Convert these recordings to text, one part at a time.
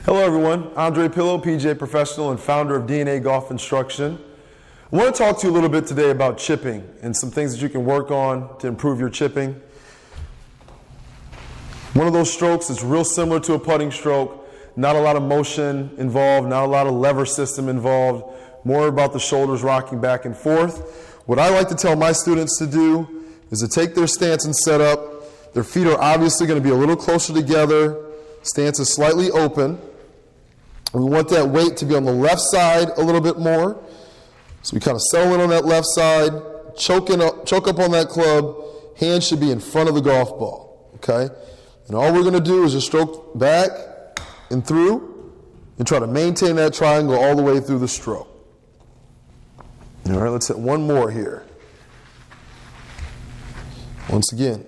Hello everyone, Andre Pillow, PGA professional and founder of DNA Golf Instruction. I want to talk to you a little bit today about chipping and some things that you can work on to improve your chipping. One of those strokes is real similar to a putting stroke, not a lot of motion involved, not a lot of lever system involved, more about the shoulders rocking back and forth. What I like to tell my students to do is to take their stance and set up. Their feet are obviously going to be a little closer together. Stance is slightly open. We want that weight to be on the left side a little bit more. So we kind of settle in on that left side, choke up on that club. Hands should be in front of the golf ball, okay? And all we're going to do is just stroke back and through and try to maintain that triangle all the way through the stroke. All right, let's hit one more here. Once again,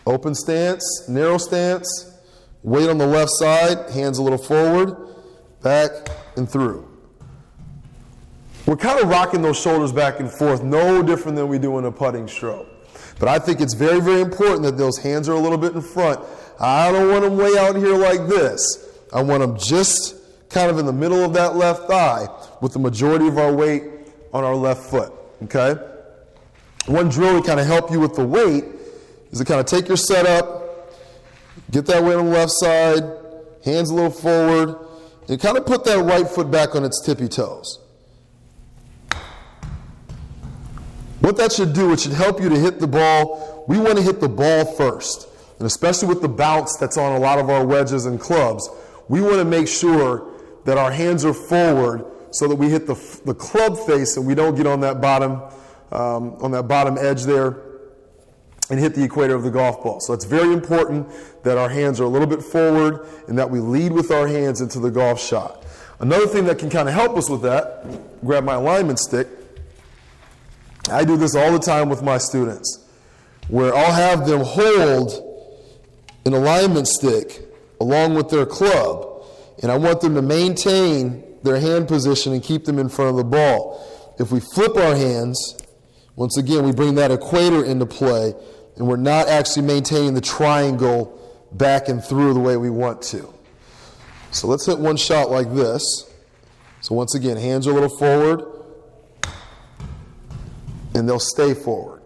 open stance, narrow stance, weight on the left side, hands a little forward, back and through. We're kind of rocking those shoulders back and forth, no different than we do in a putting stroke. But I think it's very, very important that those hands are a little bit in front. I don't want them way out here like this. I want them just kind of in the middle of that left thigh with the majority of our weight on our left foot, okay? One drill to kind of help you with the weight is to kind of take your setup, get that weight on the left side, hands a little forward, and kind of put that right foot back on its tippy toes. What that should do, it should help you to hit the ball. We want to hit the ball first, and especially with the bounce that's on a lot of our wedges and clubs, we want to make sure that our hands are forward so that we hit the club face and we don't get on that bottom edge there and hit the equator of the golf ball. So it's very important that our hands are a little bit forward and that we lead with our hands into the golf shot. Another thing that can kind of help us with that, grab my alignment stick. I do this all the time with my students, where I'll have them hold an alignment stick along with their club, and I want them to maintain their hand position and keep them in front of the ball. If we flip our hands, once again, we bring that equator into play, and we're not actually maintaining the triangle back and through the way we want to. So let's hit one shot like this. So once again, hands are a little forward, and they'll stay forward.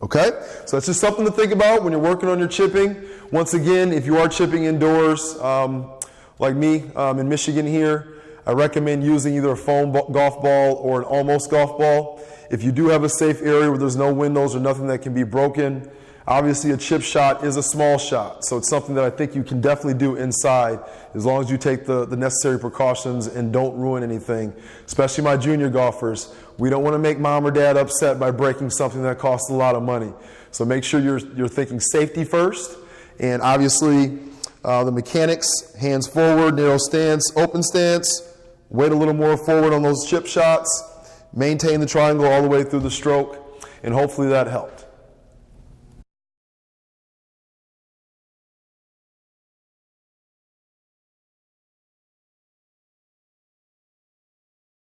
Okay? So that's just something to think about when you're working on your chipping. Once again, if you are chipping indoors, like me in Michigan here, I recommend using either a foam golf ball or an almost golf ball. If you do have a safe area where there's no windows or nothing that can be broken, obviously a chip shot is a small shot. So it's something that I think you can definitely do inside as long as you take the necessary precautions and don't ruin anything. Especially my junior golfers. We don't want to make mom or dad upset by breaking something that costs a lot of money. So make sure you're thinking safety first. And obviously the mechanics, hands forward, narrow stance, open stance, weight a little more forward on those chip shots, maintain the triangle all the way through the stroke, and hopefully that helped.